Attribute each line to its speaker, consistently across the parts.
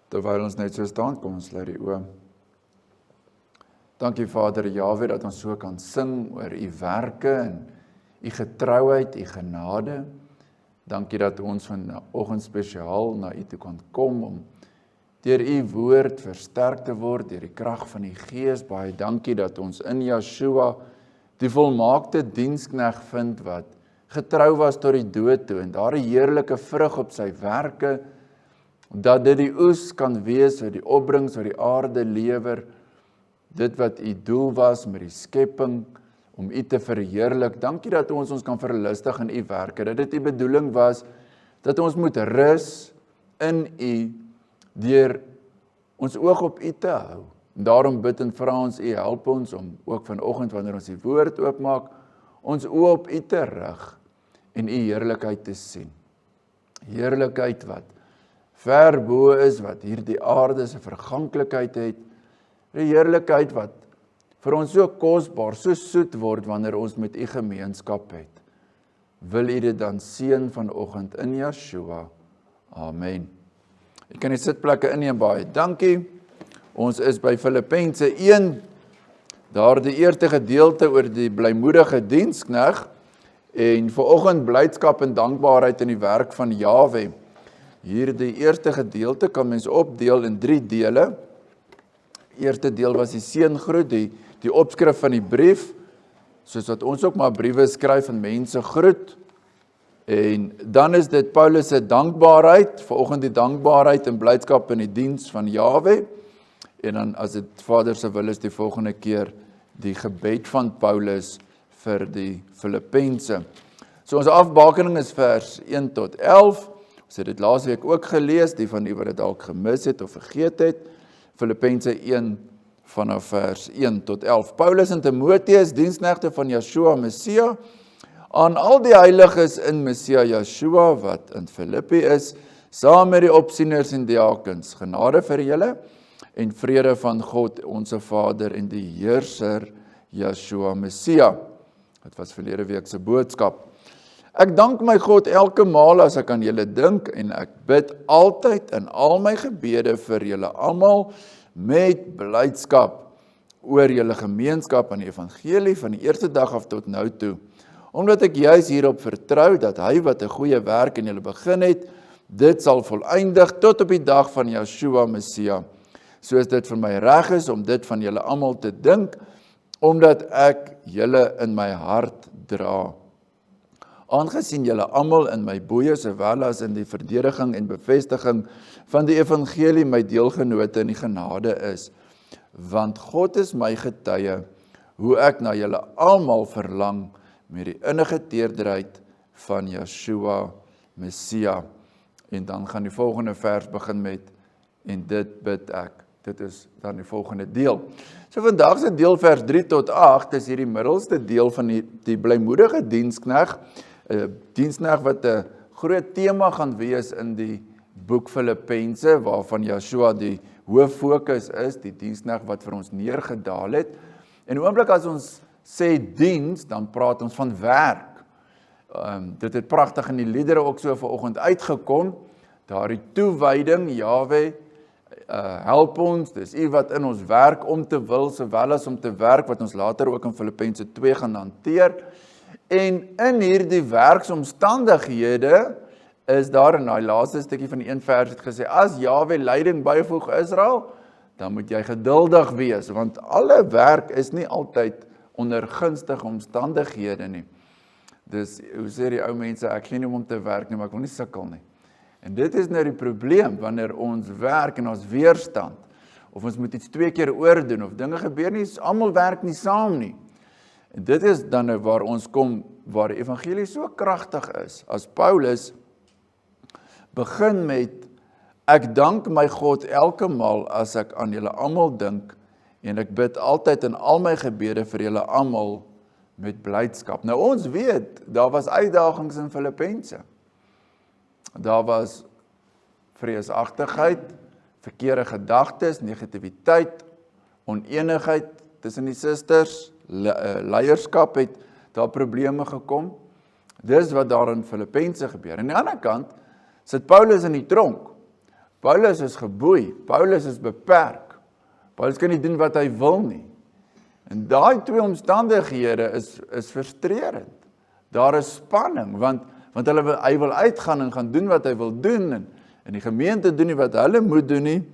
Speaker 1: Terwyl ons net so staan, kom ons sluit die oë. Dankie Vader Jahwe dat ons so kan sing oor u werke en u getrouheid, u genade. Dankie dat ons vanoggend spesiaal na u toe kan kom om deur u woord versterk te word, deur die krag van die Gees. Baie dankie dat ons in Yeshua die volmaakte dienskneg vind wat getrou was tot die dood toe en daar 'n heerlike vrug op sy werke, dat dit die oes kan wees wat die opbrengs wat die aarde lewer, dit wat u doel was met die skepping, om u te verheerlik. Dankie dat ons kan verlustig in u werke, dat dit die bedoeling was, dat ons moet rus in u, deur ons oog op u te hou. Daarom bid en vra ons u, help ons om ook vanoggend wanneer ons die woord oopmaak, ons oë op u te rig en u heerlikheid te sien. Heerlikheid wat ver bo is, wat hierdie aarde se verganklikheid het, die heerlikheid wat vir ons so kosbaar, so soet word wanneer ons met u gemeenskap het. Wil u dit dan seën vanoggend in Yeshua. Amen. Jy kan die sitplekke inneem, baie dankie. Ons is by Filippense 1, daar die eerste gedeelte oor die blymoedige dienskneg, en vanoggend blydskap en dankbaarheid in die werk van Jahwe. Hierdie eerste gedeelte kan mens opdeel in 3 dele. Eerste deel was die seëngroet, die opskrif van die brief, soos wat ons ook maar briewe skryf en mense groet. En dan is dit Paulus se dankbaarheid, vanoggend die dankbaarheid en blydskap in die diens van Jahwe. En dan as dit Vader se wil is die volgende keer die gebed van Paulus vir die Filippense. So ons afbakening is vers 1 tot 11. Ons het dit laasweek ook gelees, die van u wat dit dalk gemis het of vergeet het. Filippense 1 vanaf vers 1 tot 11. Paulus en Timotheus, diensknegte van Yeshua Messia, aan al die heiliges in Messia Yeshua wat in Filippi is, saam met die opsieners en diakens, genade vir julle en vrede van God, onze Vader en die Heerser Yeshua Messia. Dit was verlede week se boodskap. Ek dank my God elke maal as ek aan julle dink en ek bid altyd in al my gebede vir julle almal met blydskap oor julle gemeenskap aan die evangelie van die eerste dag af tot nou toe. Omdat ek juis hierop vertrou dat hy wat 'n goeie werk in julle begin het, dit sal volëindig tot op die dag van Yeshua Messia. Soos dit vir my reg is om dit van julle almal te dink, omdat ek julle in my hart dra. Aangesien julle almal in my boeye sowel as in die verdediging en bevestiging van die evangelie my deelgenote in die genade is, want God is my getuie, hoe ek na julle almal verlang met die innige teerderheid van Yeshua Messia. En dan gaan die volgende vers begin met, en dit bid ek. Dit is dan die volgende deel. So vandag se deel vers 3 tot 8 is hierdie middelste deel van die blymoedige dienskneg, dienskneg wat 'n groot tema gaan wees in die boek Filippense, waarvan Yeshua die hoof fokus is, die dienskneg wat vir ons neergedaal het. En oomblik as ons sê diens, dan praat ons van werk. Dit het pragtig in die liedere ook so vanoggend uitgekom, daardie toewyding, Jahwe, help ons, dis u wat in ons werk om te wil, sowel as om te werk, wat ons later ook in Filippense 2 gaan hanteer. En in hierdie werksomstandighede is daar, in die laaste stukkie van die 1 vers het gesê, as Jahwe leiding byvoeg Israel, dan moet jy geduldig wees, want alle werk is nie altyd onder gunstige omstandighede nie. Dus, hoe sê die ou mense, ek gee nie om te werk nie, maar ek wil nie sukkel nie. En dit is nou die probleem, wanneer ons werk en ons weerstand, of ons moet iets 2 keer oordoen, of dinge gebeur nie, almal werk nie saam nie. En dit is dan nou waar ons kom, waar die evangelie so kragtig is, as Paulus begin met, ek dank my God elke maal as ek aan julle almal dink, en ek bid altyd in al my gebede vir julle almal met blydskap. Nou ons weet, daar was uitdagings in Filippense. Daar was vreesagtigheid, verkeerde gedagtes, negativiteit, onenigheid tussen die susters, leierskap het daar probleme gekom. Dis wat daar in Filippense gebeur. Aan die ander kant sit Paulus in die tronk. Paulus is geboei, Paulus is beperk. Paulus kan nie doen wat hy wil nie. En daai twee omstandighede is frustrerend. Daar is spanning, want hy wil uitgaan en gaan doen wat hy wil doen, en die gemeente doen nie wat hulle moet doen nie,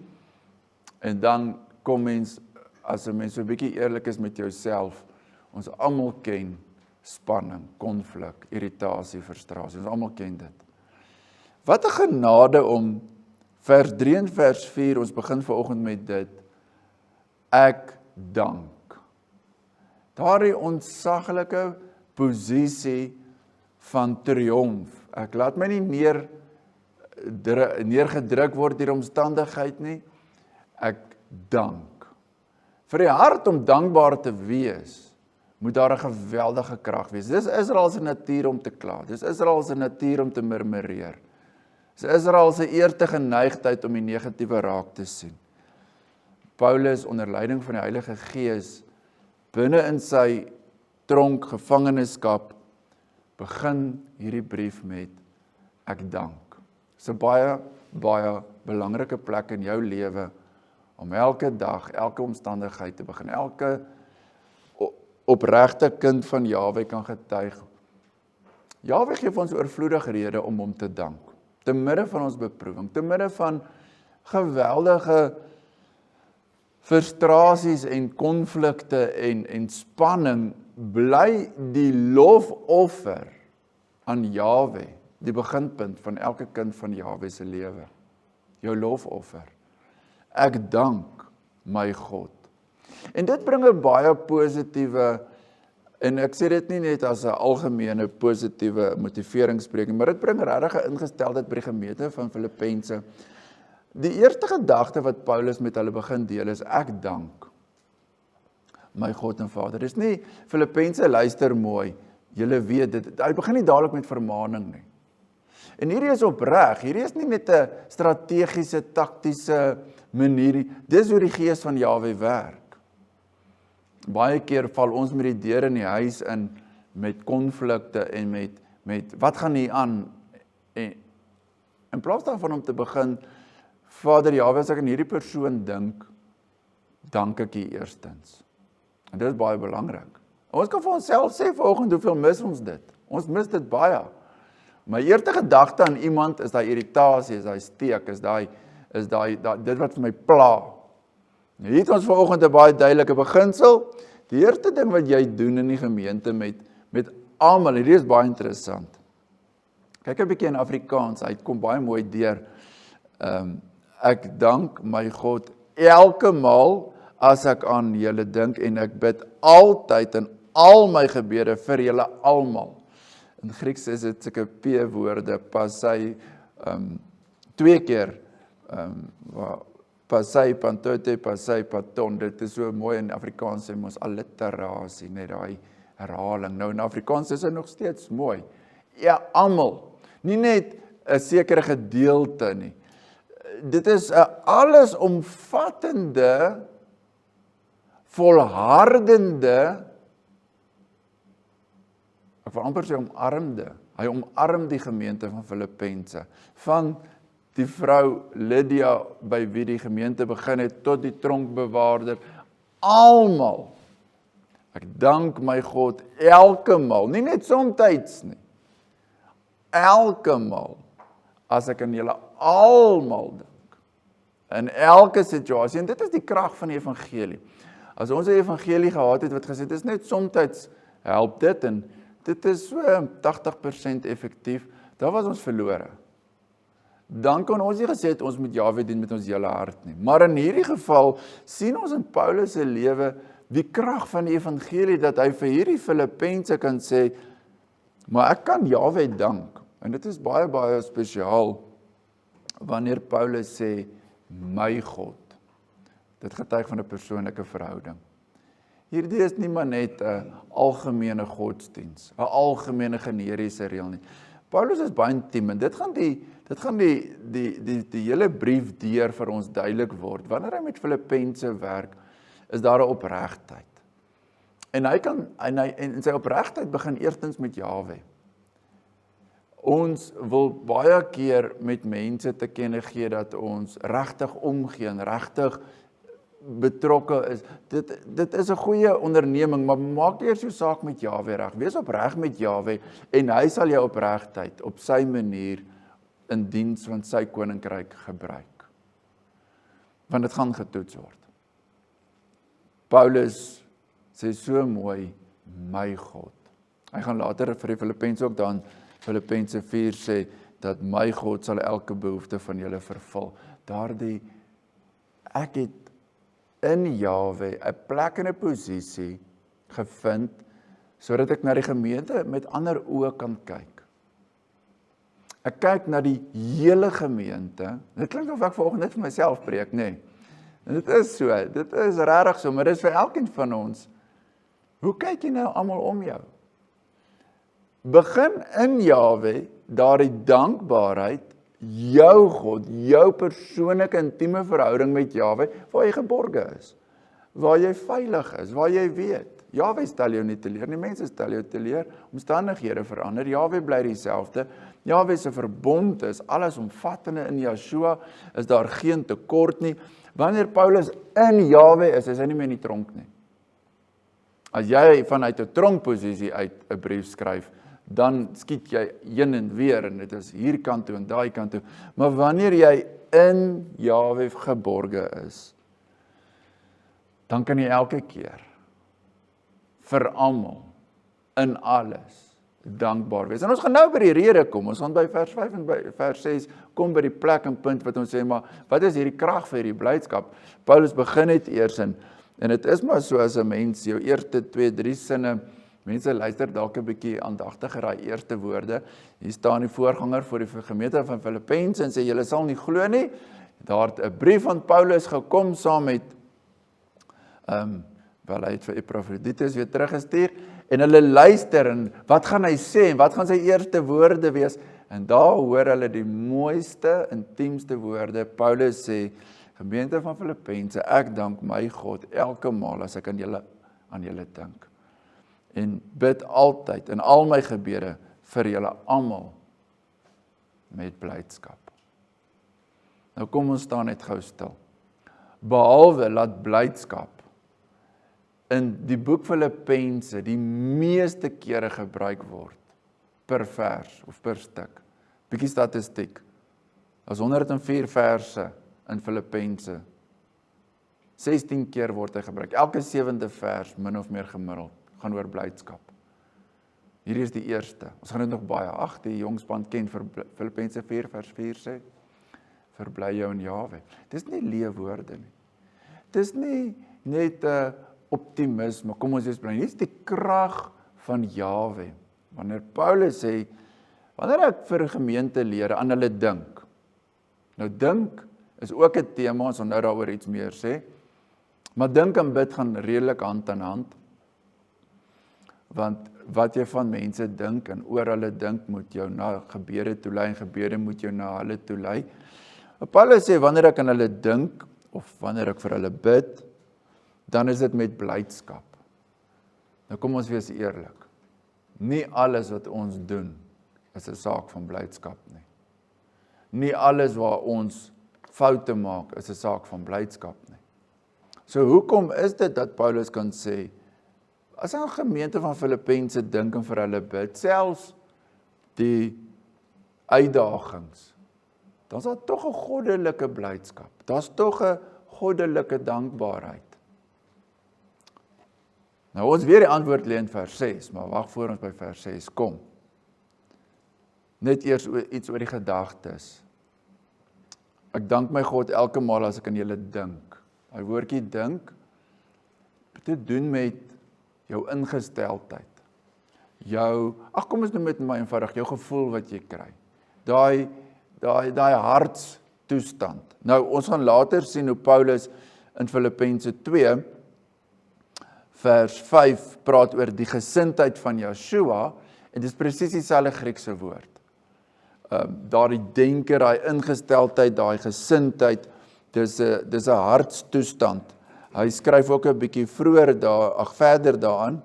Speaker 1: en dan kom mens, as 'n mens so 'n bietjie eerlik is met jouself, ons almal ken spanning, konflik, irritasie, frustrasie, ons almal ken dit. Wat 'n genade om vers 3 en vers 4, ons begin vanoggend met dit, ek dank. Daardie ontsaglike posisie van triomf. Ek laat my nie neergedruk word deur omstandigheid nie. Ek dank. Vir die hart om dankbaar te wees, moet daar 'n geweldige krag wees. Dis Israel se natuur om te kla. Dis Israel se natuur om te murmureer. Dis Israel se eerste geneigtheid om die negatiewe raak te sien. Paulus onder leiding van die Heilige Gees binne in sy tronk gevangenskap begin hierdie brief met ek dank. Dis 'n baie belangrike plek in jou lewe om elke dag, elke omstandigheid te begin. Elke opregte kind van Jahwe kan getuig. Jahwe gee vir ons oorvloedige rede om hom te dank. Te midde van ons beproewing, te midde van geweldige frustrasies en konflikte en spanning, bly die lofoffer aan Jahwe die beginpunt van elke kind van Jahwe se lewe. Jou lofoffer. Ek dank my God. En dit bring 'n baie positiewe, en ek sê dit nie net as 'n algemene positiewe motiveringspreek, maar dit bring regtig 'n ingesteldheid by die gemeente van Filippense. Die eerste gedagte wat Paulus met hulle begin deel is, ek dank my God en Vader. Dis nie Filippense luister mooi, julle weet dit, hy begin nie dadelik met vermaaning nie. En hierdie is opreg, hierdie is nie net 'n strategiese, taktiese manier, dis hoe die Gees van Jahwe werk. Baie keer val ons met die deur in die huis in met konflikte en met wat gaan hier aan? En in plaas daarvan om te begin, Vader Jahwe, as ek aan hierdie persoon dink, dank ek U eerstens. En dit is baie belangrik. Ons kan vir onsself sê vanoggend hoeveel mis ons dit. Ons mis dit baie. My eerste gedagte aan iemand is daai irritasie, is daai steek, is dit wat vir my pla. Nou hier het ons vanoggend 'n baie duidelike beginsel. Die eerste ding wat jy doen in die gemeente met almal, hierdie is baie interessant. Kyk 'n bietjie in Afrikaans, hy kom baie mooi deur. Ek dank my God elke maal as ek aan julle dink en ek bid altyd in al my gebede vir julle almal. In Grieks is dit sulke P-woorde, pasai, 2 keer, pasai, pantote, pasai, paton, dit is so mooi in Afrikaans, sê ons alliterasie, net daai herhaling. Nou in Afrikaans is dit nog steeds mooi. Ja, almal, nie net 'n sekere gedeelte nie. Dit is 'n allesomvattende, volhardende, ek wil amper sê omarmde. Hy omarm die gemeente van Filippense, van die vrou Lydia by wie die gemeente begin het, tot die tronkbewaarder, almal. Ek dank my God elke maal, nie net somtyds nie, elke maal, as ek aan julle almal dink, in elke situasie, en dit is die krag van die evangelie. As ons 'n evangelie gehad het wat gesê, dit is net somtyds help dit, en dit is so 80% effektief, dan was ons verlore. Dan kon ons nie gesê het, ons moet Jahwe dien met ons hele hart nie. Maar in hierdie geval, sien ons in Paulus se lewe, die krag van die evangelie, dat hy vir hierdie Filippense kan sê, maar ek kan Jahwe dank, en dit is baie, baie spesiaal, wanneer Paulus sê, my God, dit getuig van 'n persoonlike verhouding. Hierdie is nie maar net 'n algemene godsdiens, 'n algemene generiese reël nie. Paulus is baie intiem, en dit gaan die hele brief deur vir ons duidelik word. Wanneer hy met Filippense werk, is daar 'n opregtheid. En sy opregtheid begin eerstens met Jahwe. Ons wil baie keer met mense te kenne gee dat ons regtig omgee en regtig betrokke is. Dit is 'n goeie onderneming, maar maak eers jou saak met Jahwe reg. Wees opreg met Jahwe en hy sal jou opregtheid op sy manier in diens van sy koninkryk gebruik. Want dit gaan getoets word. Paulus sê so mooi, my God. Hy gaan later vir die Filippense ook dan Filippense 4 sê, dat my God sal elke behoefte van julle vervul. Daardie, ek het in Jahwe 'n plek en 'n posisie gevind, sodat ek na die gemeente met ander oë kan kyk. Ek kyk na die hele gemeente, dit klink of ek vanoggend net vir myself preek, nê. En dit is so, dit is regtig so, maar dit is vir elkeen van ons. Hoe kyk jy nou almal om jou? Begin in Jahwe, daardie dankbaarheid, jou God, jou persoonlike intieme verhouding met Jahwe, waar jy geborge is, waar jy veilig is, waar jy weet. Jahwe stel jou nie teleur nie, mense stel jou teleur, omstandighede verander, Jahwe bly dieselfde, Jahwe se verbond is allesomvattende in Yeshua, is daar geen tekort nie. Wanneer Paulus in Jahwe is hy nie meer in die tronk nie. As jy vanuit 'n tronkposisie uit 'n brief skryf, dan skiet jy heen en weer, en dit is hier kant toe en daai kant toe. Maar wanneer jy in Jahwe geborge is, dan kan jy elke keer vir almal, in alles, dankbaar wees. En ons gaan nou by die rede kom, ons gaan by vers 5 en by vers 6, kom by die plek en punt wat ons sê, maar wat is hierdie krag vir hierdie blydskap? Paulus begin het eers en dit is maar so as 'n mens, jou eerste 2-3 sinne, mense luister dalk 'n bietjie aandagtiger daai eerste woorde. Hier staan die voorganger vir die gemeente van Filippense en sê, julle sal nie glo nie, daar het 'n brief van Paulus gekom saam met, wel hy het vir Epaphroditus weer teruggestuur, en hulle luister, en wat gaan hy sê, en wat gaan sy eerste woorde wees, en daar hoor hulle die mooiste, intiemste woorde. Paulus sê, gemeente van Filippense, ek dank my God elke maal as ek aan julle dink. En bid altyd in al my gebede vir julle almal met blydskap. Nou kom ons staan net gou stil. Behalwe laat blydskap in die boek Filippense die meeste kere gebruik word per vers of per stuk. Bietjie statistiek. As 104 verse in Filippense. 16 keer word hy gebruik. Elke 7de vers min of meer gemiddeld gaan oor blydskap. Hierdie is die eerste. Ons gaan dit nog baie. Die jongspan ken vir Filippense 4 vers 4 sê, verbly jou in Jahwe. Dis nie leeuwoorde nie. Dis nie net optimisme, kom ons wees bly. Dis die krag van Jahwe. Wanneer Paulus sê, wanneer ek vir 'n gemeentelede aan hulle dink. Nou dink is ook 'n tema, ons gaan nou daaroor iets meer sê. Maar dink en bid gaan redelik hand aan hand. Want wat jy van mense dink en oor hulle dink, moet jou na gebede toe lei en gebede moet jou na hulle toe lei. Paulus sê, wanneer ek aan hulle dink, of wanneer ek vir hulle bid, dan is dit met blydskap. Nou kom ons wees eerlik. Nie alles wat ons doen, is 'n saak van blydskap nie. Nie alles waar ons foute maak, is 'n saak van blydskap nie. So hoekom is dit dat Paulus kan sê, as 'n gemeente van Filippense dink en vir hulle bid, selfs die uitdagings, dan is daar tog 'n goddelike blydskap. Daar's tog 'n goddelike dankbaarheid. Nou ons weer die antwoord lê in vers 6, maar wag voor ons by vers 6 kom. Net eers iets oor die gedagtes. Ek dank my God elke maal as ek aan julle dink. Daai woordjie dink, het te doen met jou ingesteldheid. Kom ons noem dit my eenvoudig, jou gevoel wat jy kry. Daai hartstoestand. Nou, ons gaan later sien hoe Paulus in Filippense 2, vers 5, praat oor die gesindheid van Yeshua, en dit is presies dieselfde Griekse woord. Daai denker, daai ingesteldheid, daai gesindheid, dis 'n hartstoestand. Hy skryf ook 'n bietjie vroeër verder daaraan,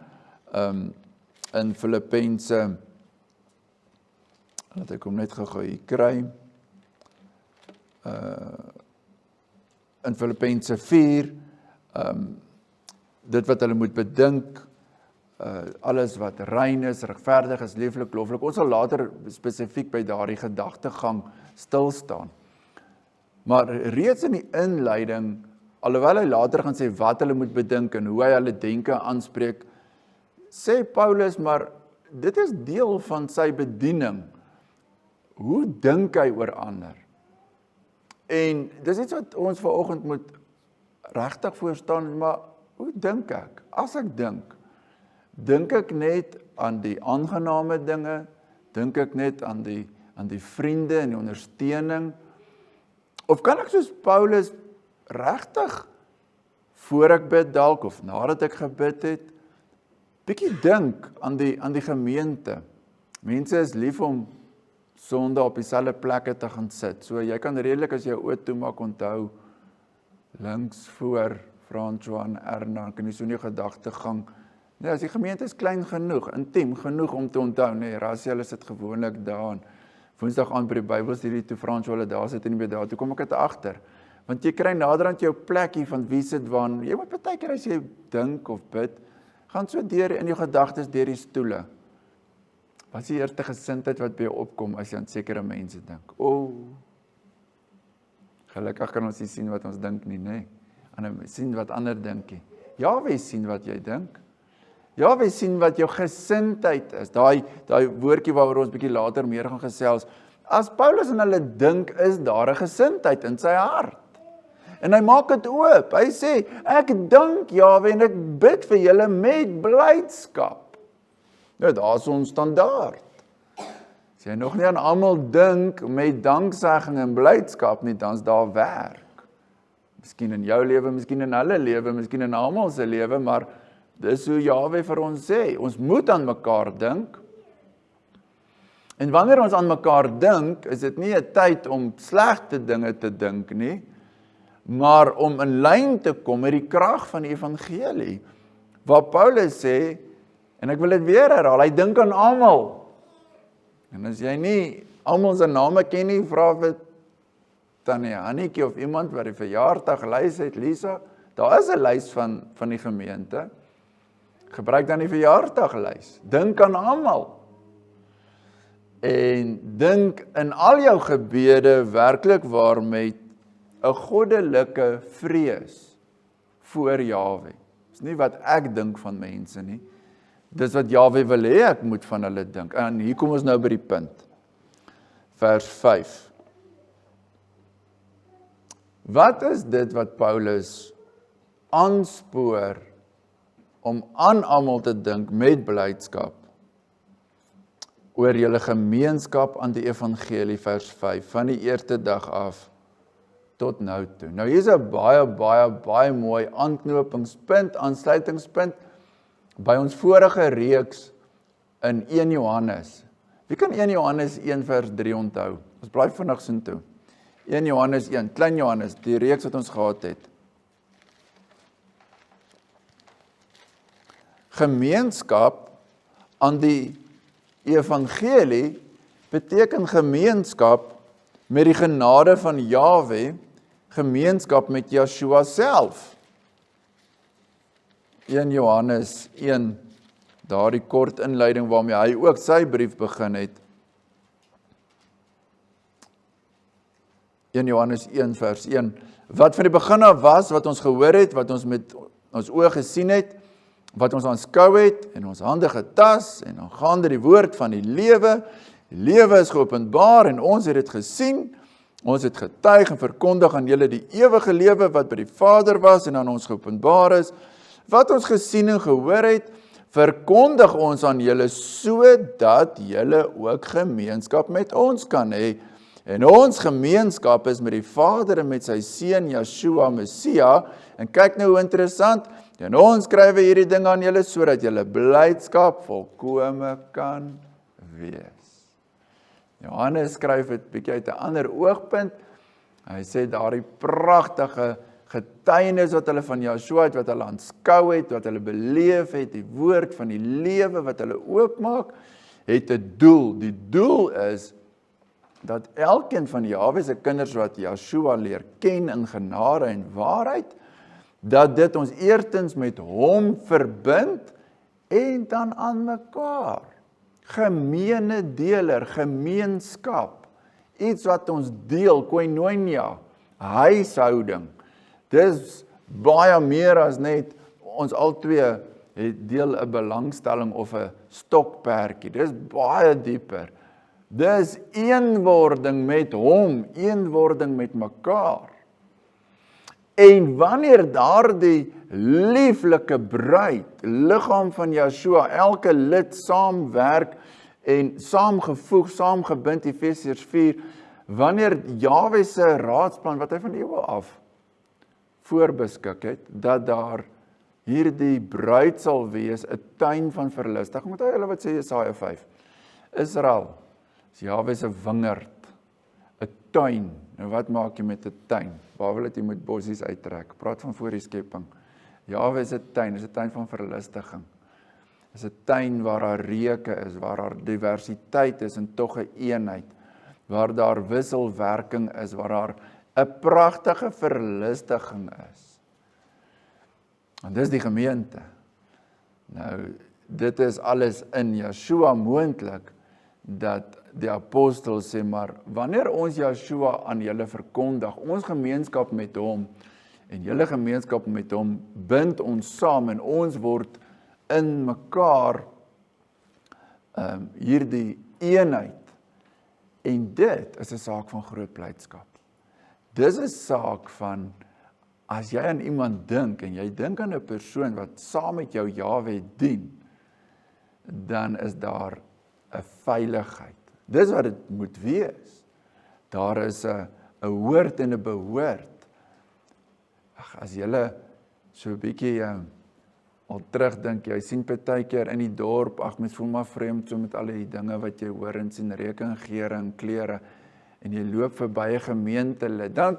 Speaker 1: in Filippense, Laat ek hom net gou hier kry. In Filippense 4, dit wat hulle moet bedink, alles wat rein is, regverdig is, lieflik, loflik. Ons sal later spesifiek by daardie gedagtegang stil staan. Maar reeds in die inleiding, alhoewel hy later gaan sê wat hulle moet bedink en hoe hy hulle denke aanspreek, sê Paulus, maar dit is deel van sy bediening. Hoe dink hy oor ander? En dis iets wat ons vanoggend moet regtig voorstaan, maar hoe dink ek? As ek dink ek net aan die aangename dinge, dink ek net aan die vriende en die ondersteuning, of kan ek soos Paulus regtig voor ek bid dalk of nadat ek gebid het, bietjie dink aan die gemeente. Mense is lief om Sondag op dieselfde plekke te gaan sit. So jy kan redelik as jy oë toemaak onthou, links voor François en Erna, kan jy so nie gedagtegang. Nee, as die gemeente is klein genoeg, intiem genoeg om te onthou, nee, Rasiel is dit gewoonlik daar, Woensdag aan by die Bybelstudie toe François hulle daar sit en nie by daar, toe kom ek het agter. Want jy kry naderhand jou plekkie van wie sit waar, jy moet partykeer as jy dink of bid, gaan so deur in jou gedagtes deur die stoele. Wat is die eerste gesindheid wat by jou opkom as jy aan sekere mense dink? Gelukkig kan ons nie sien wat ons dink nie, nee. Sien wat ander dink nie. Jahwe sien wat jy dink. Jahwe sien wat jou gesindheid is. Daai woordjie waaroor ons bietjie later meer gaan gesels. As Paulus en hulle dink, is daar 'n gesindheid in sy hart. En hy maak dit oop. Hy sê, ek dank Jahwe en ek bid vir julle met blydskap. Nou, daar is ons standaard. As jy nog nie aan almal dink met danksegging en blydskap nie, dan is daar werk. Miskien in jou lewe, miskien in hulle lewe, miskien in almal se lewe, maar dis hoe Jahwe vir ons sê. Ons moet aan mekaar dink. En wanneer ons aan mekaar dink, is dit nie 'n tyd om slegte dinge te dink nie, maar om in lyn te kom met die krag van die evangelie. Waar Paulus sê, en ek wil dit weer herhaal, hy dink aan almal. En as jy nie almal se name ken nie, vra vir Tannie Hannetjie of iemand wat die verjaardag lys het, Lisa, daar is 'n lys van die gemeente. Gebruik dan die verjaardaglys. Dink aan almal. En dink in al jou gebede werklik waar met 'n goddelike vrees voor Jahwe. Dis nie wat ek dink van mense nie. Dis wat Jahwe wil hê ek moet van hulle dink. En hier kom ons nou by die punt. Vers 5. Wat is dit wat Paulus aanspoor om aan almal te dink met blydskap oor julle gemeenskap aan die evangelie, vers 5, van die eerste dag af tot nou toe. Nou hier is 'n baie mooi aanknopingspunt, aansluitingspunt by ons vorige reeks in 1 Johannes. Wie kan 1 Johannes 1 vers 3 onthou? Ons bly vinnig soontoe. 1 Johannes 1, klein Johannes, die reeks wat ons gehad het. Gemeenskap aan die evangelie beteken gemeenskap met die genade van Jahwe, gemeenskap met Yeshua self. 1 Johannes 1, daardie kort inleiding waarmee hy ook sy brief begin het. 1 Johannes 1 vers 1, wat van die begin af was, wat ons gehoor het, wat ons met ons oë gesien het, wat ons aanskou het, en ons hande getas, en aangaande die woord van die lewe is geopenbaar, en ons het dit gesien, ons het getuig en verkondig aan julle die ewige lewe, wat by die Vader was, en aan ons geopenbaar is, wat ons gesien en gehoor het, verkondig ons aan julle, sodat julle ook gemeenskap met ons kan hê. En ons gemeenskap is met die Vader en met sy Seun, Yeshua, Messia, en kyk nou hoe interessant, en ons skryf hierdie ding aan julle, sodat julle blydskap volkome kan wees. Johannes skryf dit bietjie uit 'n ander oogpunt, hy sê daardie pragtige getuienis wat hulle van Yeshua het, wat hulle aanskou het, wat hulle beleef het, die woord van die lewe wat hulle oopmaak, het 'n doel. Die doel is dat elkeen van Jahwe se kinders wat Yeshua leer ken in genade en waarheid, dat dit ons eerstens met hom verbind en dan aan mekaar. Gemeene deler, gemeenskap, iets wat ons deel, koinonia, huishouding. Dis baie meer as net ons albei deel 'n belangstelling of 'n stokperdjie. Dis baie dieper. Dis eenwording met hom, eenwording met mekaar. En wanneer daardie lieflike bruid, liggaam van Yeshua, elke lid saamwerk en saamgevoeg, saamgebind, Efesiërs 4, wanneer Jahwe se raadsplan wat hy van eeue af voorbeskik het, dat daar hierdie bruid sal wees, 'n tuin van verlustiging. Moet hulle wat sê Jesaja 5. Israel is Jahwe se wingerd, 'n tuin. Nou wat maak jy met 'n tuin? Waar wil jy moet bossies uittrek? Praat van voor die skepping. Jahwe is 'n tuin, is 'n tuin van verlustiging. Is 'n tuin waar daar reuke is, waar daar diversiteit is en tog 'n eenheid, waar daar wisselwerking is, waar daar 'n pragtige verlustiging is. En dis die gemeente. Nou, dit is alles in Yeshua moontlik, dat die apostel sê, maar wanneer ons Yeshua aan julle verkondig, ons gemeenskap met hom, en julle gemeenskap met hom, bind ons saam, en ons word in mekaar hierdie eenheid. En dit is 'n saak van groot blydskap. Dis 'n saak van, as jy aan iemand dink, en jy dink aan 'n persoon wat saam met jou Jahwe dien, dan is daar 'n veiligheid. Dis wat dit moet wees. Daar is 'n hoort en 'n behoort. As jylle so 'n bietjie al terugdink, jy sien partykeer in die dorp, mens voel maar vreemd so met al die dinge wat jy hoor en sien, rekeninggere en klere, en jy loop verby 'n gemeentelid, dan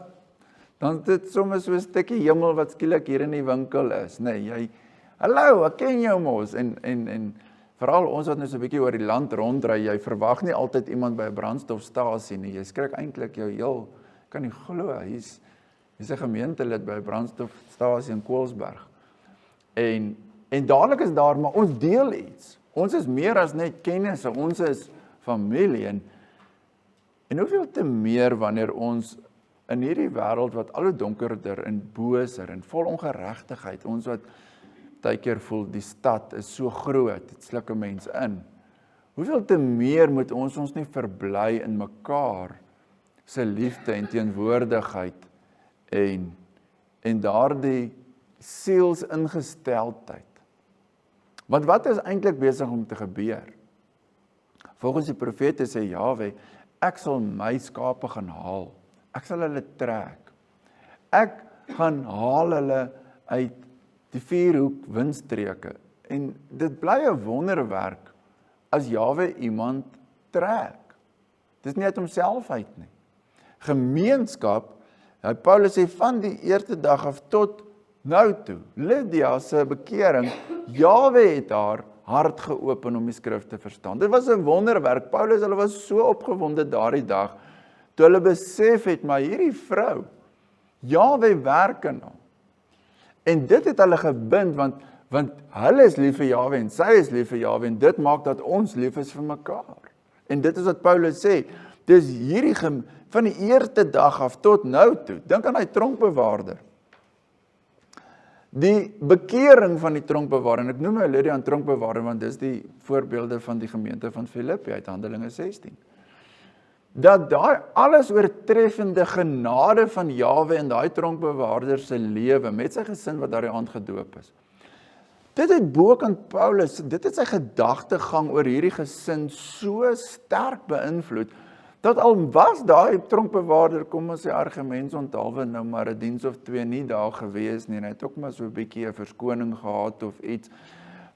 Speaker 1: is dit soms so 'n stukkie hemel wat skielik hier in die winkel is. Nee, jy, hallo, ek ken jou mos, en veral ons wat nou so 'n bietjie oor die land ronddry, jy verwag nie altyd iemand by 'n brandstofstasie nie, jy skrik eintlik jou heel, kan nie glo, hier's 'n gemeentelid by 'n brandstofstasie in Koelsberg. En dadelik is daar, maar ons deel iets. Ons is meer as net kennisse, ons is familie. En hoeveel te meer wanneer ons in hierdie wêreld wat al hoe donkerder en boser en vol ongeregtigheid, ons wat partykeer voel die stad is so groot, dit sluk 'n mens in. Hoeveel te meer moet ons nie verbly in mekaar se liefde en teenwoordigheid en daardie sielsingesteldheid. Want wat is eintlik besig om te gebeur? Volgens die profete sê Jahwe, ek sal my skape gaan haal. Ek sal hulle trek. Ek gaan haal hulle uit die vierhoek windstreke. En dit bly 'n wonderwerk as Jahwe iemand trek. Dis nie uit homself uit nie. Gemeenskap, Paulus sê van die eerste dag af tot nou toe, Lydia se bekering, Jahwe het haar hart geopen om die skrif te verstaan. Dit was 'n wonderwerk. Paulus, hulle was so opgewonde daardie dag, toe hulle besef het, maar hierdie vrou, Jahwe werk in hom. En dit het hulle gebind, want hulle is lief vir Jahwe en sy is lief vir Jahwe, en dit maak dat ons lief is vir mekaar. En dit is wat Paulus sê, dis hierdie van die eerste dag af tot nou toe, dink aan die tronkbewaarder. Die bekering van die tronkbewaarder, en ek noem Lydia 'n tronkbewaarder, want dis die voorbeelde van die gemeente van Filippi uit Handelinge 16. Dat daai alles oortreffende genade van Jahwe en daai tronkbewaarder se lewe, met sy gesin wat daardie aand gedoop is. Dit het bokant Paulus, dit het sy gedagtegang oor hierdie gesin so sterk beïnvloed, dat al was daai tronkbewaarder, kom ons sê argument onthaalwe nou maar 'n diens of 2 nie daar gewees nie, en hy het ook maar so 'n bietjie 'n verskoning gehad of iets,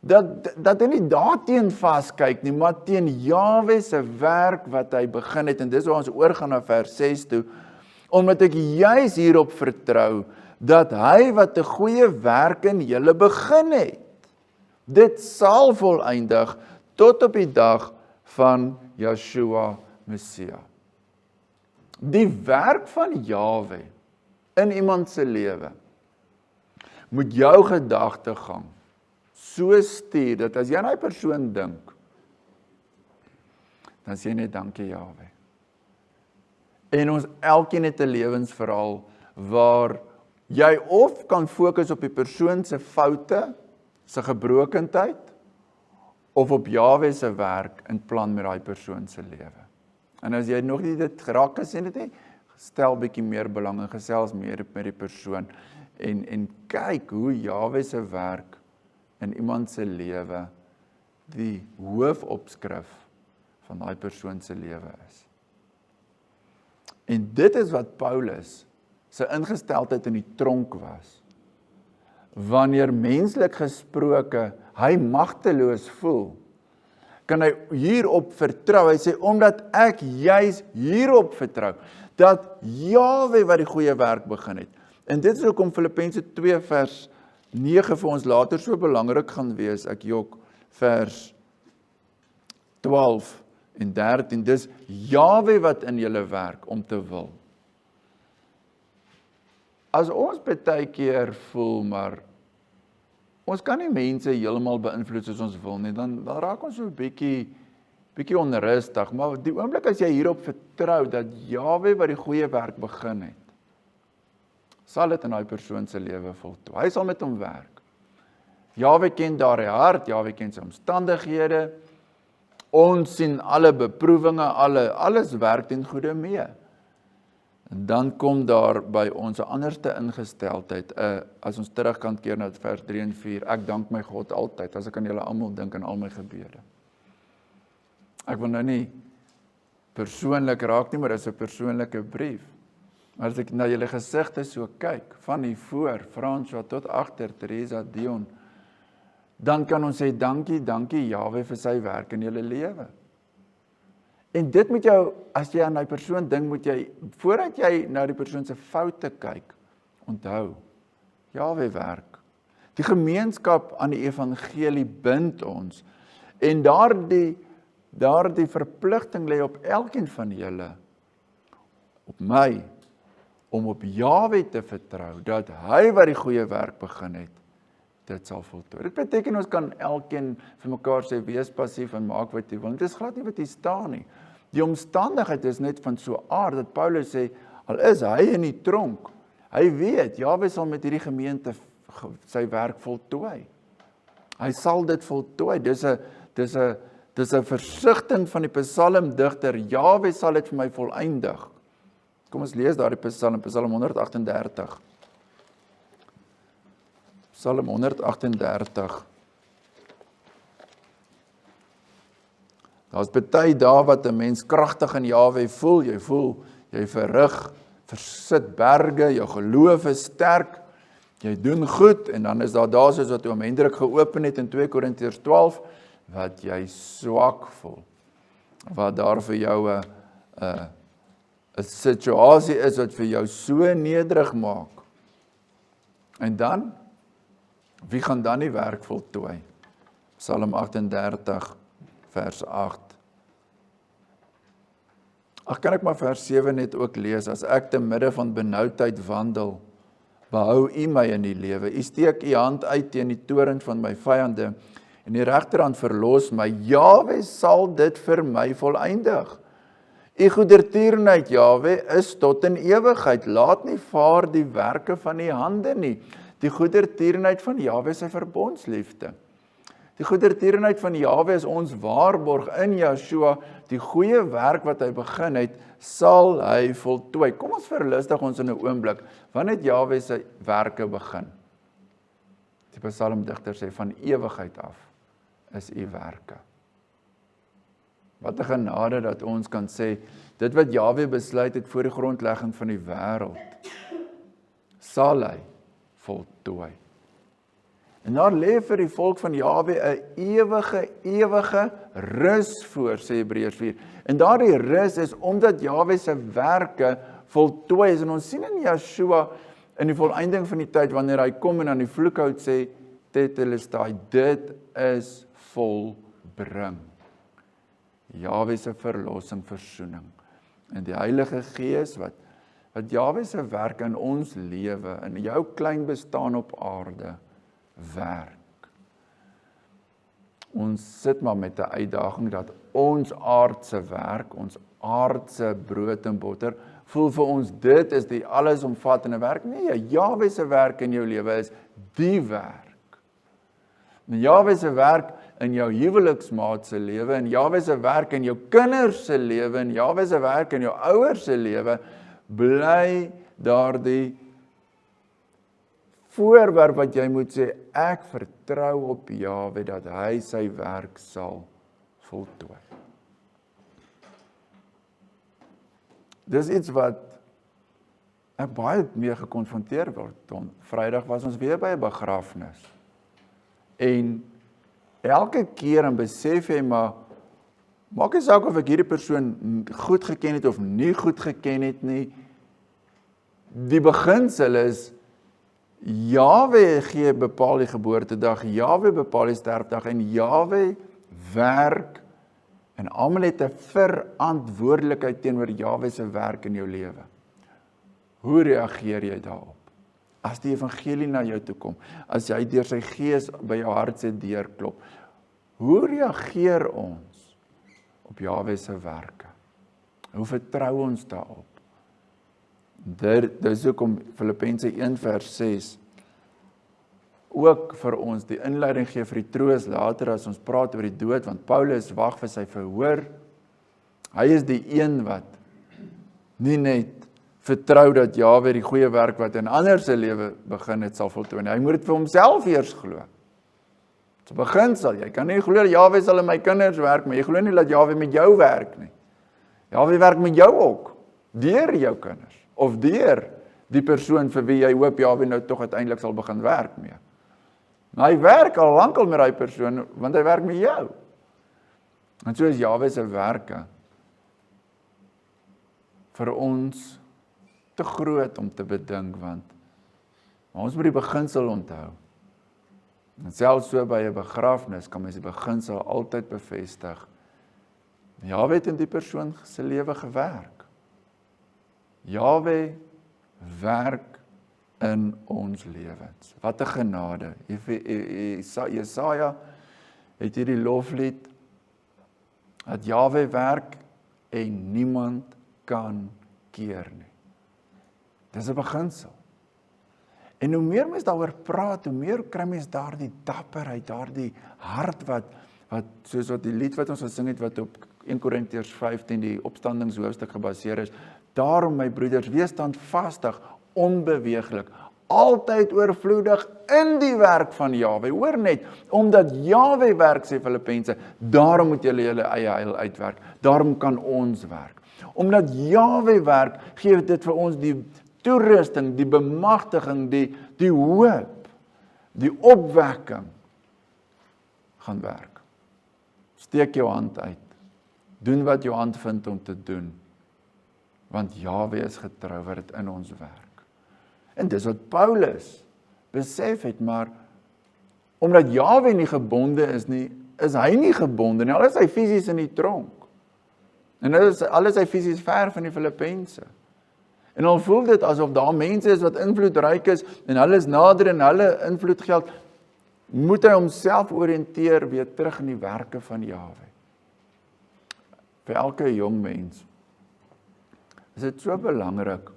Speaker 1: dat hy nie daarteen vaskyk nie, maar teen Jahwe se werk wat hy begin het, en dis waar ons oorgaan na vers 6 toe, omdat ek juis hierop vertrou, dat hy wat 'n goeie werk in julle begin het, dit sal volëindig tot op die dag van Yeshua Messia. Die werk van Jahwe in iemand se lewe moet jou gedagtegang so stuur, dat as jy aan die persoon dink, dan sê jy net dankie Jahwe. En ons elkeen het 'n lewensverhaal waar jy of kan fokus op die persoon se foute, se gebrokendheid, of op Jahwe se werk en plan met daai persoon se lewe. En as jy nog nie dit geraak gesien het nie, stel bietjie meer belang en gesels meer met die persoon en kyk hoe Jahwe se werk in iemand se lewe die hoofopskrif van daai persoon se lewe is. En dit is wat Paulus sy ingesteldheid in die tronk was. Wanneer menslik gesproke hy magteloos voel, kan hy hierop vertrou. Hy sê, omdat ek juis hierop vertrou, dat Jahwe wat die goeie werk begin het. En dit is ook om Filippense 2 vers 9 vir ons later so belangrik gaan wees. Ek jok vers 12 en 13. Dis Jahwe wat in julle werk om te wil. As ons baie keer voel, maar ons kan nie mense heeltemal beïnvloed soos ons wil nie, dan raak ons so 'n bietjie onrustig, maar die oomblik as jy hierop vertrou, dat Jahwe wat die goeie werk begin het, sal dit in daai persoon se lewe voltooi. Hy sal met hom werk. Jahwe ken daardie hart, Jahwe ken sy omstandighede, ons sien alle beproewinge, alles werk ten goeie mee. En dan kom daar by ons 'n anderste ingesteldheid, as ons terug kan keer na vers 3 en 4, ek dank my God altyd, as ek aan julle almal dink in al my gebede. Ek wil nou nie persoonlik raak nie, maar dit is 'n persoonlike brief. Maar as ek na julle gesigte so kyk, van hier voor, François tot agter, Teresa, Dion, dan kan ons sê, dankie Jahwe vir sy werk in julle lewe. En dit moet jou, as jy aan die persoon dink, moet jy, voordat jy na die persoon se foute kyk, onthou, Jahwe werk. Die gemeenskap aan die evangelie bind ons, en daardie verpligting lê op elkeen van julle, op my, om op Jahwe te vertrou, dat hy wat die goeie werk begin het, dit sal voltooi. Dit beteken ons kan elkeen vir mekaar sê, wees passief en maak wat jy wil. Dit is glad nie wat hier staan nie. Die omstandigheid is net van so aard, dat Paulus sê, al is hy in die tronk, hy weet, Jahwe sal met hierdie gemeente sy werk voltooi. Hy sal dit voltooi. Dis 'n versigtiging van die psalmdigter, Jahwe sal dit vir my voleindig. Kom ons lees daar die Psalm 138. Psalm 138. Daar's baie dae wat 'n mens kragtig in Jahwe voel. Jy voel, jy versit berge, jou geloof is sterk, jy doen goed, en dan is daar dae soos wat oom Hendrik geopen het in 2 Korintiërs 12, wat jy swak voel. Wat daar vir jou 'n situasie is wat vir jou so nederig maak. En dan, wie gaan dan die werk voltooi? Psalm 38 vers 8. Ag, kan ek maar vers 7 net ook lees, as ek te midde van benoudheid wandel, behou U my in die lewe. U steek U hand uit teen die torens van my vyande, en die regterhand verlos my. Jahwe sal dit vir my voleindig. U goedertierenheid, Jahwe, is tot in ewigheid. Laat nie vaar die werke van U hande nie. Die goedertierenheid van Jahwe is sy verbondsliefde. Die goedertierenheid van Jahwe is ons waarborg in Yeshua. Die goeie werk wat hy begin het, sal hy voltooi. Kom ons verlustig ons in 'n oomblik. Wanneer het Jahwe sy werke begin? Die psalmdigter sê, van ewigheid af is U werke. Wat 'n genade dat ons kan sê, dit wat Jahwe besluit het voor die grondlegging van die wêreld, sal hy voltooi. En daar lê vir die volk van Jahwe 'n ewige rus voor, sê Hebreërs 4. En daardie rus is omdat Jahwe se werke voltooi is. En ons sien in Yeshua, in die volleinding van die tyd, wanneer hy kom en aan die vloekhout sê, Tetelestai, dit is volbring. Jahwe se verlossing, versoening. En die Heilige Gees wat Jahwe se werk in ons lewe, in jou klein bestaan op aarde, werk. Ons sit maar met 'n uitdaging dat ons aardse werk, ons aardse brood en botter, voel vir ons dit is die allesomvattende werk. Nee, Jahwe se werk in jou lewe is die werk. En Jahwe se werk in jou huweliksmaat se lewe, en Jahwe se werk in jou kinders se lewe, en Jahwe se werk in jou ouers se lewe, bly daardie voorwerp wat jy moet sê, ek vertrou op Jahwe dat hy sy werk sal voltooi. Dis iets wat ek baie mee gekonfronteer word. Vrydag was ons weer by 'n begrafnis. En elke keer dan besef jy maar, maak nie saak of ek hierdie persoon goed geken het of nie goed geken het nie. Die beginsel is, Jahwe gee bepaal die geboortedag, Jahwe bepaal die sterfdag en Jahwe werk en almal het 'n verantwoordelikheid teenoor Jahwe se werk in jou lewe. Hoe reageer jy daarop? As die evangelie na jou toe kom, as hy deur sy gees by jou hart se deur klop, hoe reageer ons op Jahwe se werke? Hoe vertrou ons daarop? Dis hoekom Filippense 1 vers 6 ook vir ons die inleiding gee vir die troos later as ons praat oor die dood, want Paulus wag vir sy verhoor. Hy is die een wat nie net vertrou dat Jahwe die goeie werk wat in ander se lewe begin het sal voltooi. Hy moet dit vir homself eers glo. Dit beginsel, jy kan nie glo dat Jahwe sal in my kinders werk, maar jy glo nie dat Jahwe met jou werk nie. Jahwe werk met jou ook, deur jou kinders, of deur die persoon vir wie jy hoop Jahwe nou tog uiteindelik sal begin werk mee. Maar hy werk al lankal met daai persoon, want hy werk met jou. En so is Jahwe se werke vir ons te groot om te bedink, want ons moet die beginsel onthou. En selfs so by 'n begrafnis kan mens die beginsel altyd bevestig. Jahwe het in die persoon se lewe gewerk. Jahwe werk in ons lewens. Wat 'n genade. Jesaja het hierdie loflied dat Jahwe werk en niemand kan keer nie. Dis 'n beginsel. En hoe meer mens daaroor praat, hoe meer kry mens daardie dapperheid, daardie hart wat soos wat die lied wat ons gesing het wat op 1 Korintiërs 15 die opstandingshoofstuk gebaseer is. Daarom my broeders, wees standvastig, onbeweeglik, altyd oorvloedig in die werk van Jahwe. Hoor net, omdat Jahwe werk, sê Filippense, daarom moet julle julle eie heil uitwerk. Daarom kan ons werk. Omdat Jahwe werk, gee dit vir ons die toerusting, die bemagtiging, die hoop, die opwekking gaan werk. Steek jou hand uit. Doen wat jou hand vind om te doen. Want Jahwe is getrou wat dit in ons werk. En dis wat Paulus besef het, maar omdat Jahwe nie gebonde is nie, is hy nie gebonde nie. Al is hy fisies in die tronk. En al is hy fisies ver van die Filippense. En al voel dit asof daar mense is wat invloedryk is en hulle is nader en hulle invloed geld, moet hy homself oriënteer weer terug in die werke van Jahwe. Vir elke jong mens is dit so belangrik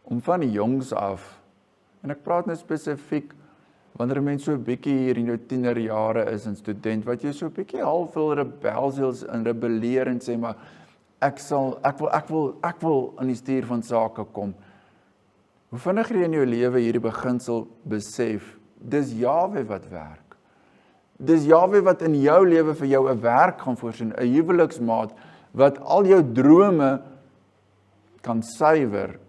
Speaker 1: om van die jongs af, en ek praat nou spesifiek wanneer 'n mens so 'n bietjie hier in jou tienerjare is en student, wat jy so 'n bietjie half wil rebelsies en rebelleer en sê maar ek wil aan die stuur van sake kom. Hoe vinniger jy in jou lewe hierdie beginsel besef, dis Jahwe wat werk. Dis Jahwe wat in jou lewe vir jou 'n werk gaan voorsien, 'n huweliksmaat wat al jou drome kan suiwer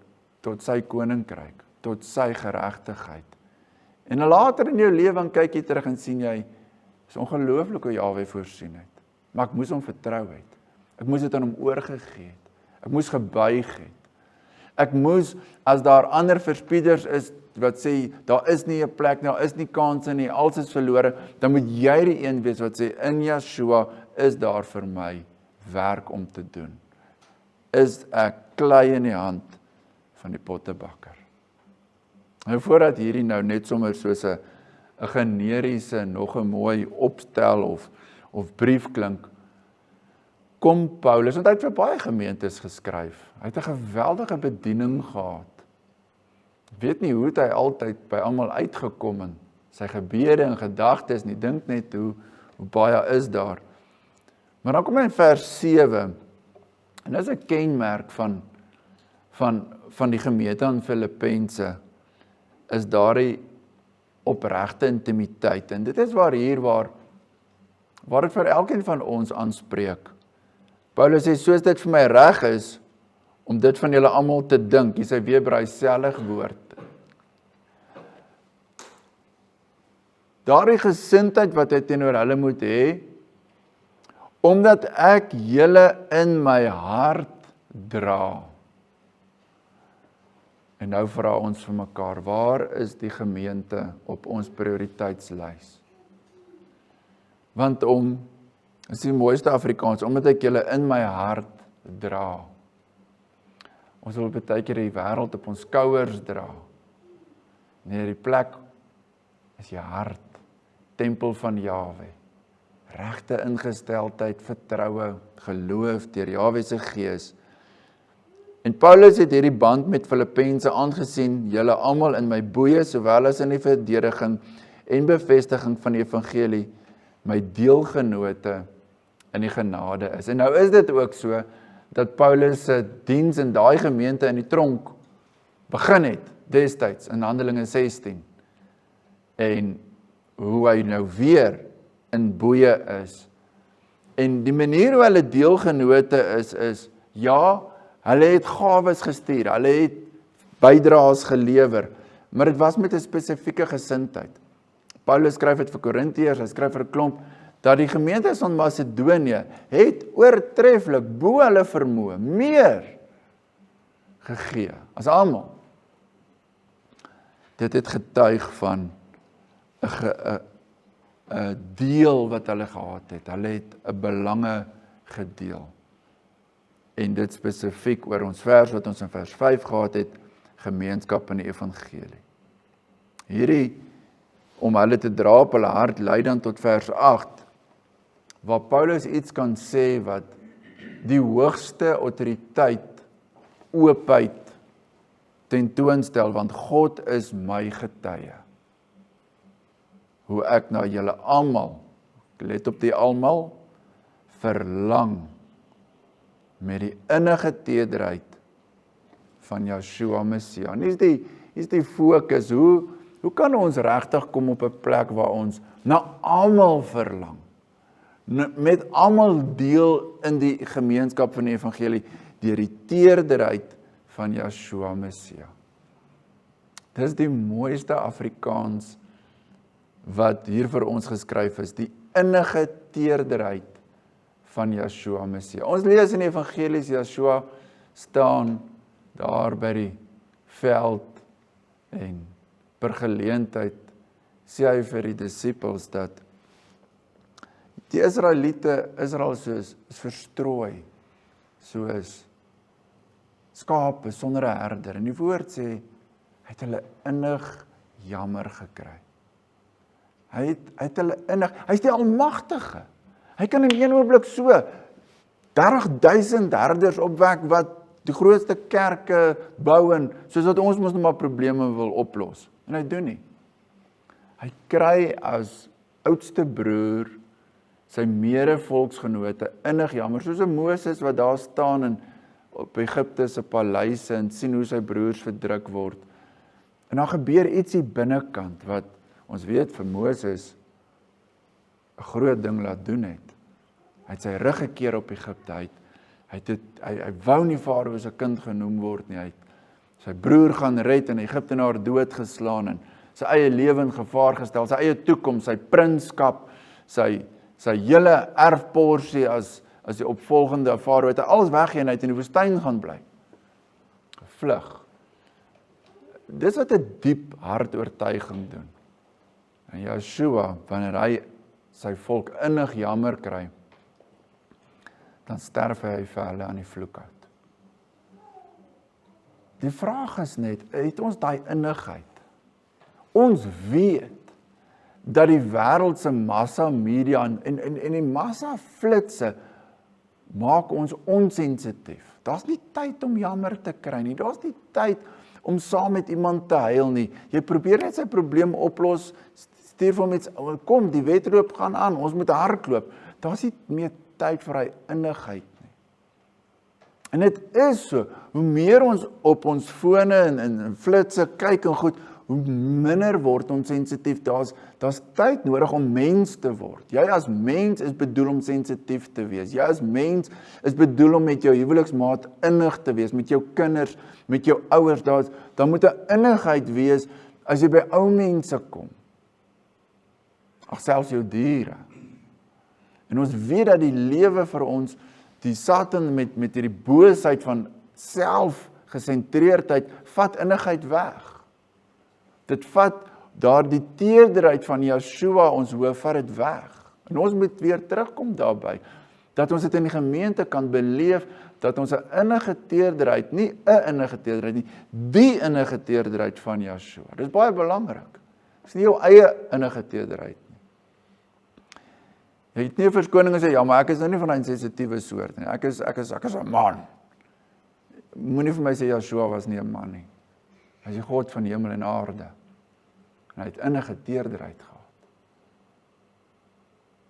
Speaker 1: tot sy koninkryk, tot sy geregtigheid. En later in jou lewe kyk jy terug en sien jy, is ongelooflik hoe Jahwe voorsien het. Maar ek moes hom vertrou het. Ek moes dit aan hom oorgegee het. Ek moes gebuig het. Ek moes, as daar ander verspieders is, wat sê, daar is nie 'n plek, daar is nie kanse nie, alles is verlore, dan moet jy die een wees wat sê, in Yeshua is daar vir my werk om te doen. is ek klei in die hand van die pottebakker. En voordat hierdie nou net sommer soos 'n generiese, nog 'n mooi opstel of brief klink, kom Paulus, want hy het vir baie gemeentes geskryf. Hy het 'n geweldige bediening gehad. Ek weet nie hoe het hy altyd by almal uitgekom in sy gebede en gedagtes nie, dink net hoe baie is daar. Maar dan kom hy in vers 7, en dit is 'n kenmerk van die gemeente in Filippense, is daardie opregte intimiteit. En dit is waar dit vir elkeen van ons aanspreek. Paulus sê, soos dit vir my reg is, om dit van julle almal te dink, hier is hy weer by dieselfde woord. Daardie gesindheid wat hy teenoor hulle moet hê, omdat ek julle in my hart dra. En nou vra ons vir mekaar, waar is die gemeente op ons prioriteitslys? Want is die mooiste Afrikaans, omdat ek julle in my hart dra. Ons wil baie keer die wêreld op ons skouers dra. Nee, die plek is jou hart, tempel van Jahwe. Regte ingesteldheid, vertroue, geloof deur Jahwe se gees. En Paulus het hierdie band met Filippense aangesien, julle almal in my boeye, sowel as in die verdediging en bevestiging van die evangelie, my deelgenote in die genade is. En nou is dit ook so, dat Paulus se diens in daai gemeente in die tronk begin het, destyds, in Handelinge 16. En hoe hy nou weer in boeye is. En die manier hoe hulle deelgenote is, ja, hulle het gawes gestuur, hulle het bydraes gelewer, maar dit was met 'n spesifieke gesindheid. Paulus skryf dit vir Korintiërs, hy skryf vir 'n klomp, dat die gemeentes van Macedonië het oortreflik bo hulle vermoë meer gegee as almal. Dit het getuig van 'n deel wat hulle gehad het. Hulle het 'n belange gedeel. En dit spesifiek oor ons vers wat ons in vers 5 gehad het, gemeenskap in die evangelie. Hierdie, om hulle te dra op hulle hart, lei dan tot vers 8, waar Paulus iets kan sê wat die hoogste autoriteit, oopheid tentoonstel, want God is my getuie. Hoe ek na julle almal, let op die almal, verlang met die innige tederheid van Yeshua Messia. En hier is die fokus, hoe kan ons regtig kom op 'n plek waar ons na almal verlang? Met almal deel in die gemeenskap van die evangelie, deur die teerderheid van Yeshua Messia. Dis die mooiste Afrikaans wat hier vir ons geskryf is, die innige teerderheid van Yeshua Messia. Ons lees in die evangelies, Yeshua staan daar by die veld en per geleentheid sê hy vir die disippels dat die Israel is verstrooi, soos skape sonder 'n herder. En die woord sê, hy het hulle innig jammer gekry. Hy het hulle innig, hy is die almagtige. Hy kan in een oomblik so 30,000 herders opwek wat die grootste kerke bou en soos wat ons mos nog maar probleme wil oplos. En hy doen nie. Hy kry as oudste broer sy mede-volksgenote innig jammer, soos 'n Moses wat daar staan en op Egipte se paleise en sien hoe sy broers verdruk word. En dan gebeur ietsie binnekant wat ons weet vir Moses 'n groot ding laat doen het. Hy het sy rug gekeer op Egipte. Hy wou nie Farao se kind genoem word nie. Hy het sy broer gaan red en Egiptenaar doodgeslaan en sy eie lewe in gevaar gestel, sy eie toekoms, sy prinskap, sy hele erfporsie as die opvolgende Farao het alles weggegee en hy het in die woestyn gaan bly. Vlug. Dis wat 'n diep hartoortuiging doen. En Yeshua, wanneer hy sy volk innig jammer kry, dan sterf hy vir hulle aan die vloekhout. Die vraag is net, het ons daai innigheid? Ons weet dat die wêreld se massa media en die massa flitse maak ons onsensitief. Daar's nie tyd om jammer te kry nie. Daar's nie tyd om saam met iemand te huil nie. Jy probeer net sy probleem oplos, stuur vir hom iets, kom, die wedloop gaan aan, ons moet hardloop. Daar's nie meer tyd vir hy innigheid nie. En dit is so, hoe meer ons op ons fone en flitse kyk en goed, hoe minder word ons sensitief. Daar's tyd nodig om mens te word. Jy as mens is bedoel om sensitief te wees. Jy as mens is bedoel om met jou huweliksmaat innig te wees, met jou kinders, met jou ouers. Daar moet 'n innigheid wees as jy by ou mense kom. Ag, selfs jou diere. En ons weet dat die lewe vir ons, die Satan met hierdie boosheid van selfgesentreerdheid, vat innigheid weg. Dit vat daardie teerderheid van Yeshua, ons hoof, vat dit weg. En ons moet weer terugkom daarby, dat ons dit in die gemeente kan beleef, dat ons 'n innige teerderheid, nie 'n innige teerderheid nie, die innige teerderheid van Yeshua. Dit is baie belangrik. Dit is nie jou eie innige teerderheid nie. Jy het nie 'n verskoning en sê, ja, maar ek is nou nie van 'n sensitiewe soort nie. Ek is 'n man. Moenie vir my sê Yeshua was nie 'n man nie. Hy is die God van hemel en aarde. En hy het innige teerderheid gehad.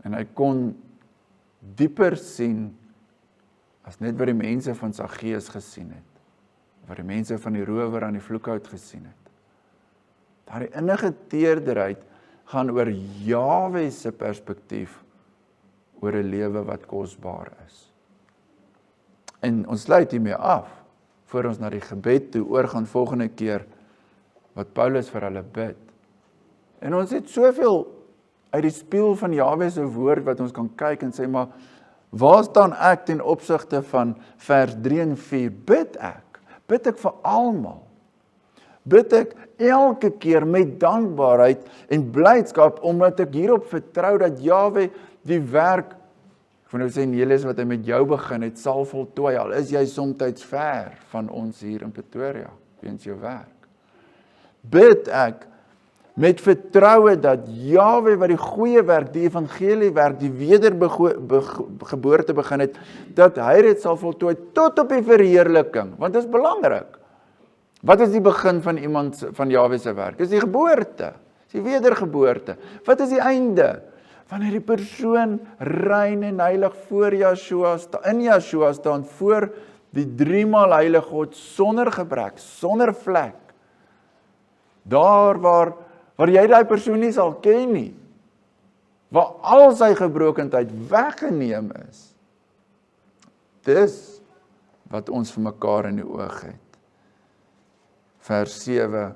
Speaker 1: En hy kon dieper sien as net wat die mense van Saggeus gesien het. Wat die mense van die rower aan die vloekhout gesien het. Daardie innige teerderheid gaan oor Jahwe se perspektief oor 'n lewe wat kosbaar is. En ons sluit hiermee af, voor ons na die gebed toe oorgaan volgende keer, wat Paulus vir hulle bid. En ons het soveel uit die spieël van Jahwe se woord wat ons kan kyk en sê, maar waar staan ek ten opsigte van vers 3 en 4? Bid ek vir almal. Bid ek elke keer met dankbaarheid en blydskap, omdat ek hierop vertrou dat Jahwe die werk, ek wil nou sê Nelis, wat hy met jou begin het, sal voltooi, al is jy soms ver van ons hier in Pretoria, weens jou werk. Bid ek met vertroue dat Jahwe wat die goeie werk, die evangelie werk, die wedergeboorte begin het, dat hy dit sal voltooi tot op die verheerliking, want dit is belangrik. Wat is die begin van iemand van Jahwe se werk? Is die geboorte, is die wedergeboorte. Wat is die einde? Wanneer die persoon rein en heilig voor Yeshua, in Yeshua staan, voor die 3-maal heilige God, sonder gebrek, sonder vlek. Daar waar jy die persoon nie sal ken nie, waar al sy gebrokendheid weggeneem is. Dis wat ons vir mekaar in die oog het. Vers 7,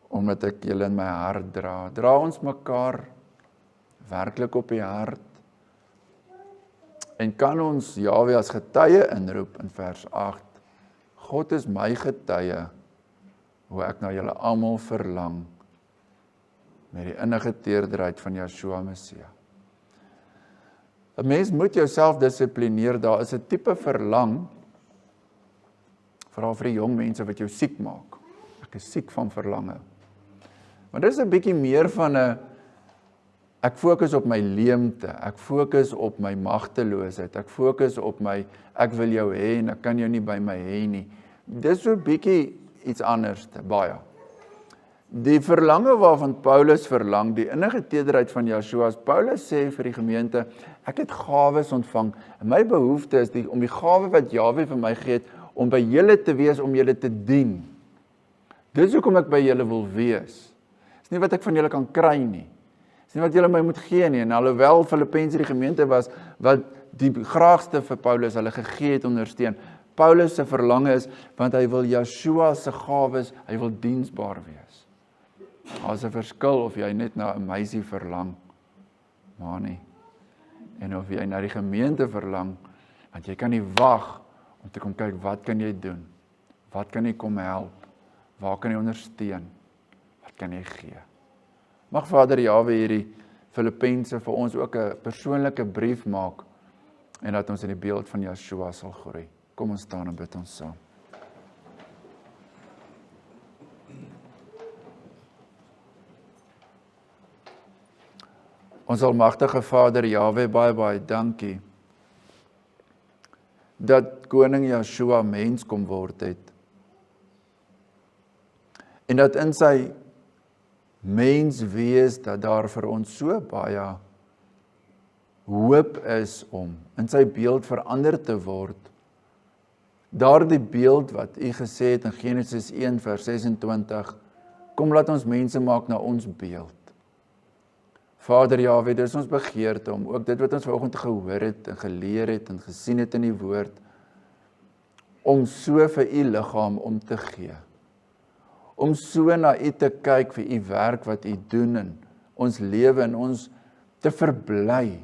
Speaker 1: omdat ek julle in my hart dra ons mekaar werklik op die hart, en kan ons Jahwe as getuie inroep in vers 8, God is my getuie, hoe ek na julle almal verlang, met die innige teerderheid van Yeshua Messia. 'n Mens moet jouself dissiplineer, daar is 'n tipe verlang, veral vir die jong mense wat jou siek maak. Ek is siek van verlange. Maar dit is 'n bietjie meer van 'n, ek fokus op my leemte, ek fokus op my magteloosheid, ek fokus op my, ek wil jou hê en ek kan jou nie by my hê nie. Dit is so 'n bietjie iets anders, baie. Die verlange waarvan Paulus verlang, die innige tederheid van Yeshua, Paulus sê vir die gemeente, ek het gawes ontvang, en my behoefte is om die gawe wat Jahwe vir my gee het, om by julle te wees, om julle te dien. Dis hoekom ek by julle wil wees. Dis nie wat ek van julle kan kry nie. Dis nie wat julle my moet gee nie, en alhoewel Filippense die gemeente was, wat die graagste vir Paulus hulle gegee het ondersteun, Paulus se verlange is, want hy wil Yeshua se gawes, hy wil diensbaar wees. Daar's 'n verskil of jy net na 'n meisie verlang, maar nie. En of jy na die gemeente verlang, want jy kan nie wag om te kom kyk, wat kan jy doen? Wat kan jy kom help? Waar kan jy ondersteun? Wat kan jy gee? Mag Vader Jahwe hierdie Filippense vir ons ook 'n persoonlike brief maak, en dat ons in die beeld van Yeshua sal groei. Kom ons staan en bid ons saam. Ons almagtige Vader Jahwe, baie dankie dat koning Yeshua mens kom word het. En dat in sy mens wees dat daar vir ons so baie hoop is om in sy beeld verander te word. Daardie beeld wat u gesê het in Genesis 1 vers 26, kom laat ons mense maak na ons beeld. Vader Jahwe, dis ons begeerte om ook dit wat ons vanoggend gehoor het en geleer het en gesien het in die woord, om so vir u liggaam om te gee. Om so na u te kyk vir u werk wat u doen in ons lewe en ons te verbly.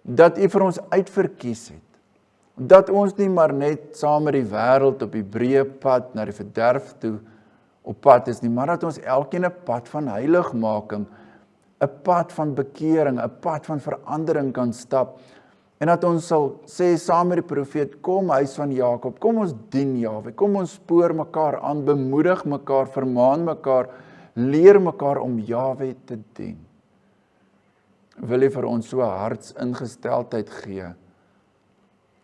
Speaker 1: Dat u vir ons uitverkies het. Dat ons nie maar net saam met die wêreld op die breë pad na die verderf toe op pad is nie, maar dat ons elkeen 'n pad van heiligmaking, 'n pad van bekering, 'n pad van verandering kan stap. En dat ons sal sê saam met die profeet, kom huis van Jakob, kom ons dien Jahwe, kom ons spoor mekaar aan, bemoedig mekaar, vermaan mekaar, leer mekaar om Jahwe te dien. Wil U vir ons so hartsingesteldheid gee,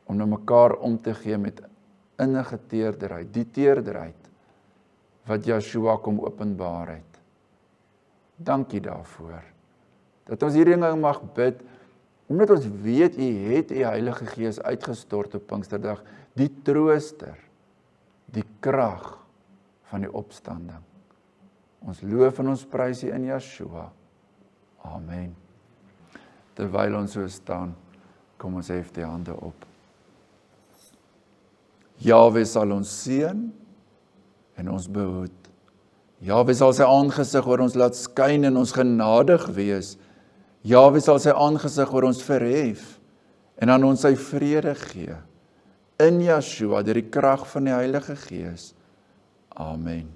Speaker 1: om na mekaar om te gee met innige teerderheid, die teerderheid wat Yeshua kom openbaar het. Dankie daarvoor, dat ons hierdie dinge mag bid, omdat ons weet U het U Heilige Gees uitgestort op Pinksterdag, die trooster, die krag van die opstanding. Ons loof en ons prys U in Yeshua. Amen. Terwyl ons so staan, kom ons hef die hande op. Jahwe sal ons seën en ons behoed. Jahwe sal sy aangesig oor ons laat skyn en ons genadig wees. Jahwe sal sy aangesig oor ons verhef en aan ons sy vrede gee. In Yeshua, deur die krag van die Heilige Gees. Amen.